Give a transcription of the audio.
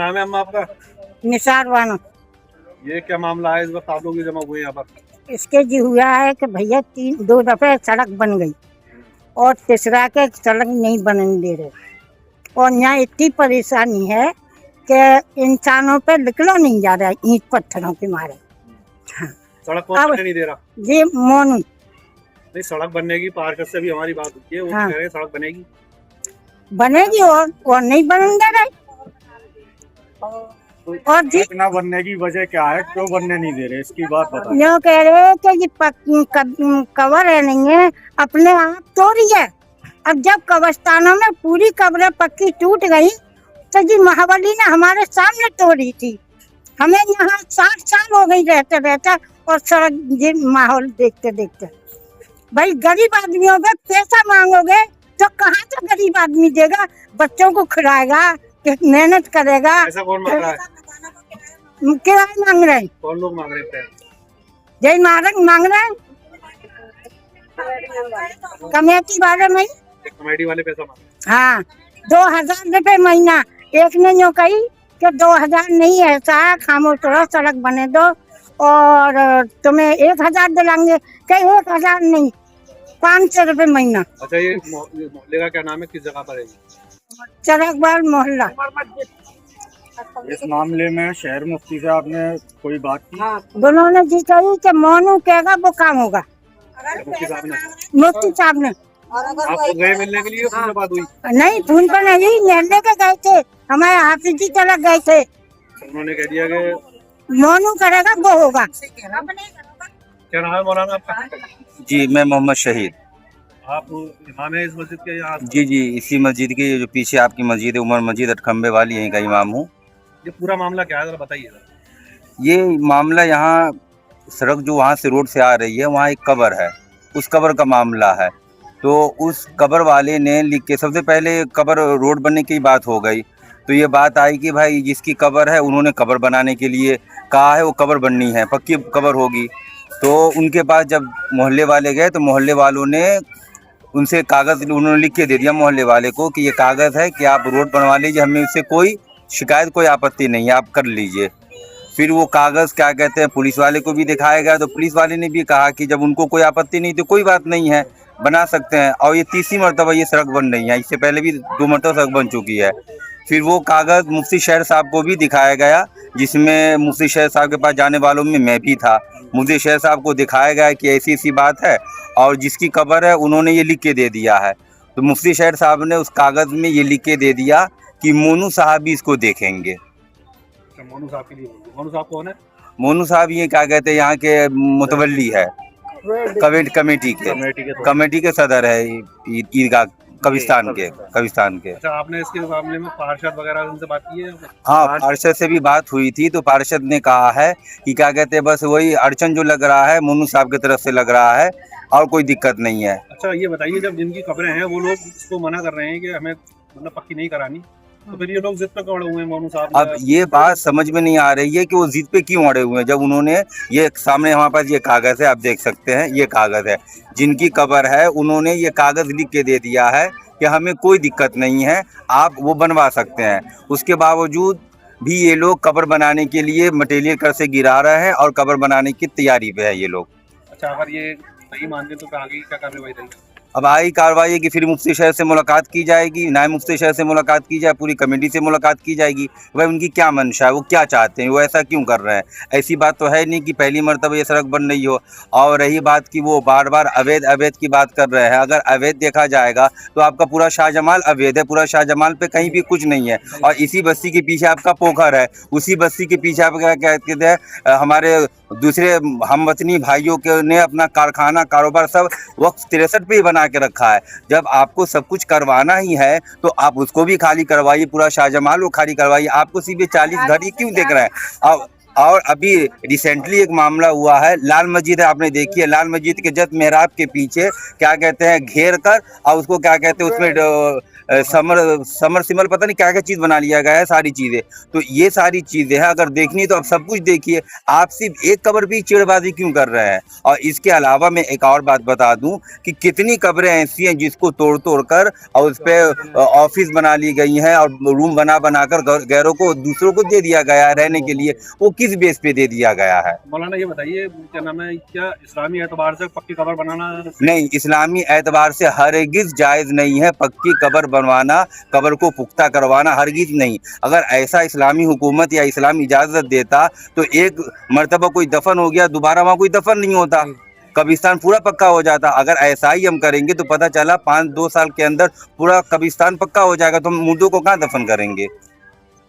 नाम है अम्मा आपका? निसार बानो। ये क्या मामला है, इस वक्त आप लोग भी जमा हुए हैं यहाँ पर? इसके जी हुआ है कि भैया 2 दफे सड़क बन गई और तीसरा के सड़क नहीं बनने दे रहे, और यहाँ इतनी परेशानी है कि इंसानों पे निकलो नहीं जा रहा है ईंट पत्थरों के मारे। हाँ। सड़क कौन अब बनने नहीं दे रहा? जी मोनू। नहीं, सड़क बनने की पार्षद से भी हमारी बात होती है, वो हाँ। कह रहे हैं सड़क बनेगी। बनेगी और नहीं बनने दे रहे। और जी सड़क ना बनने की वजह क्या है, क्यों बनने नहीं दे रहे, इसकी बात बताइए। यूँ कह रहे हैं कि ये कबर है नहीं है, अपने आप तोड़ी है। अब जब कब्रिस्तानों में पूरी कब्रें पक्की टूट गई तो जी महाबली ने हमारे सामने तोड़ी थी। हमें यहाँ 60 साल हो गई रहते रहते और सड़क जी माहौल देखते देखते। भाई गरीब आदमियों पे पैसा मांगोगे तो कहाँ से गरीब आदमी देगा? बच्चों को खिलाएगा, मेहनत करेगा। ऐसा कौन मांग रहा है? किराए मांग रहे हैं। कौन लोग मांग रहे हैं? जय मारक मांग रहे हैं, कमेटी वाले में। कमेटी वाले पैसा मांग रहे हाँ, 2000 रुपए महीना। एक ने जो कही कि 2000 नहीं है, ऐसा है, खामोश रहो, सड़क बने दो और तुम्हें 1000 दिलाएंगे। कहीं 1000 नहीं, 500 रुपए महीना। हैं। अच्छा, ये मोहल्ले का क्या नाम है, किस जगह पर है? चरकबार मोहल्ला। इस मामले में शहर मुफ्ती से आपने कोई बात की? उन्होंने जी कही कि मोनू कहेगा वो काम होगा। मुफ्ती साहब ने? मुफ्ती साहब ने। आपको गए मिलने के लिए, फोन पे बात हुई? नहीं, फोन पर नहीं, मिलने के गए थे, हमारे हाफिज जी तरफ गए थे। उन्होंने कह दिया कि मोनू करेगा वो होगा। क्या नाम है मौलाना आपका? जी, मैं मोहम्मद शहीद। आप इमाम है इस मस्जिद के यहाँ? जी जी, इसी मस्जिद की जो पीछे आपकी मस्जिद है, उमर मस्जिद अटखम्बे वाली, यहीं का इमाम हूँ। ये पूरा मामला क्या है, जरा बताइए। ये मामला यहाँ सड़क जो वहाँ से रोड से आ रही है, वहाँ एक कब्र है, उस कब्र का मामला है। तो उस कब्र वाले ने लिख के, सबसे पहले कब्र रोड बनने की बात हो गई, तो ये बात आई कि भाई जिसकी कब्र है उन्होंने कब्र बनाने के लिए कहा है, वो कब्र बननी है, पक्की कब्र होगी। तो उनके पास जब मोहल्ले वाले गए तो मोहल्ले वालों ने उनसे कागज़ उन्होंने लिख के दे दिया मोहल्ले वाले को कि ये कागज़ है कि आप रोड बनवा लीजिए, हमें इससे कोई शिकायत, कोई आपत्ति नहीं है, आप कर लीजिए। फिर वो कागज़ क्या कहते हैं पुलिस वाले को भी दिखाया गया, तो पुलिस वाले ने भी कहा कि जब उनको कोई आपत्ति नहीं तो कोई बात नहीं है, बना सकते हैं। और ये तीसरी मरतबा ये सड़क बन रही है, इससे पहले भी 2 मरतबा सड़क बन चुकी है। फिर वो कागज़ मुफ्ती शहर साहब को भी दिखाया गया, जिसमें मुफ्ती शहर साहब के पास जाने वालों में मैं भी था। मुफ्ती शहर साहब को दिखाया गया कि ऐसी ऐसी बात है और जिसकी कब्र है उन्होंने ये लिख के दे दिया है। तो मुफ्ती शहर साहब ने उस कागज़ में ये लिख के दे दिया कि मोनू साहब भी इसको देखेंगे। मोनू साहब के लिए? मोनू साहब कौन है? मोनू साहब ये क्या कहते हैं, यहाँ के मुतवल्ली है, कमेटी के सदर है ईदगाह कब्रिस्तान के। अच्छा, आपने इसके मामले में पार्षद वगैरह उनसे बात की है? हाँ, पार्षद से भी बात हुई थी, तो पार्षद ने कहा है कि क्या कहते हैं, बस वही अड़चन जो लग रहा है मोनू साहब की तरफ से लग रहा है, और कोई दिक्कत नहीं है। अच्छा, ये बताइए, जब जिनकी कब्रें हैं वो लोग इसको मना कर रहे हैं कि हमें मतलब पक्की नहीं करानी, तो फिर ये लोग जिद पे अड़े हुए हैं मोनू साहब? अब ये बात समझ में नहीं आ रही है कि वो जिद पे क्यों अड़े हुए हैं, जब उन्होंने ये सामने हमारे पास ये कागज़ है, आप देख सकते हैं, ये कागज़ है, जिनकी कब्र है उन्होंने ये कागज़ लिख के दे दिया है कि हमें कोई दिक्कत नहीं है, आप वो बनवा सकते हैं। उसके बावजूद भी ये लोग कब्र बनाने के लिए मटेरियल कर से गिरा रहे हैं और कब्र बनाने की तैयारी पे है ये लोग। अच्छा, अगर ये नहीं मानते तो आगे क्या कार्रवाई रहेगी? अब आई कार्रवाई है कि फिर मुफ्ती शहर से मुलाकात की जाएगी, नायब मुफ्ती शहर से मुलाकात की जाए, पूरी कमेटी से मुलाकात की जाएगी, भाई उनकी क्या मंशा है, वो क्या चाहते हैं, वो ऐसा क्यों कर रहे हैं। ऐसी बात तो है नहीं कि पहली मरतबा ये सड़क बन रही हो। और रही बात कि वो बार बार अवैध की बात कर रहे हैं, अगर अवैध देखा जाएगा तो आपका पूरा शाहजमाल अवैध है, पूरा शाहजमाल पे कहीं भी कुछ नहीं है। और इसी बस्ती के पीछे आपका पोखर है, उसी बस्ती के पीछे आप क्या कहते हैं, हमारे दूसरे हमवतनी भाइयों के ने अपना कारखाना कारोबार सब वक्त 63 पे ही बना के रखा है। जब आपको सब कुछ करवाना ही है तो आप उसको भी खाली करवाइए, पूरा शाहजमाल को खाली करवाइए। आपको सिर्फ 40 घर ही क्यों देख रहे हैं? और अभी रिसेंटली एक मामला हुआ है, लाल मस्जिद है, आपने देखी है, लाल मस्जिद के जस्ट मेहराब के पीछे क्या कहते हैं घेर कर और उसको क्या कहते हैं उसमें समरसिबल पता नहीं क्या क्या चीज बना लिया गया है, सारी चीजें। तो ये सारी चीजें हैं, अगर देखनी है तो आप सब कुछ देखिए, आप सिर्फ एक कब्र भी चिड़बाजी क्यों कर रहे हैं। और इसके अलावा मैं एक और बात बता दूं कि कितनी कब्रें ऐसी हैं जिसको तोड़ तोड़ कर और उस पे ऑफिस बना ली गई हैं और रूम बना बनाकर गैरों को दूसरों को दे दिया गया है रहने के लिए। वो किस बेस पे दे दिया गया है? मौलाना ये बताइए, क्या नाम है, क्या इस्लामी एतबार से पक्की कब्र बनाना नहीं, इस्लामी एतबार से हरगिज जायज़ नहीं है पक्की कब्र बनवाना, कब्र को पुख्ता करवाना, हरगिज नहीं। अगर ऐसा इस्लामी हुकूमत या इस्लाम इजाज़त देता तो एक मर्तबा कोई दफन हो गया, दोबारा वहाँ कोई दफन नहीं होता, कब्रिस्तान पूरा पक्का हो जाता। अगर ऐसा ही हम करेंगे तो पता चला 5-2 साल के अंदर पूरा कब्रिस्तान पक्का हो जाएगा, तो हम मुर्दों को कहाँ दफन करेंगे।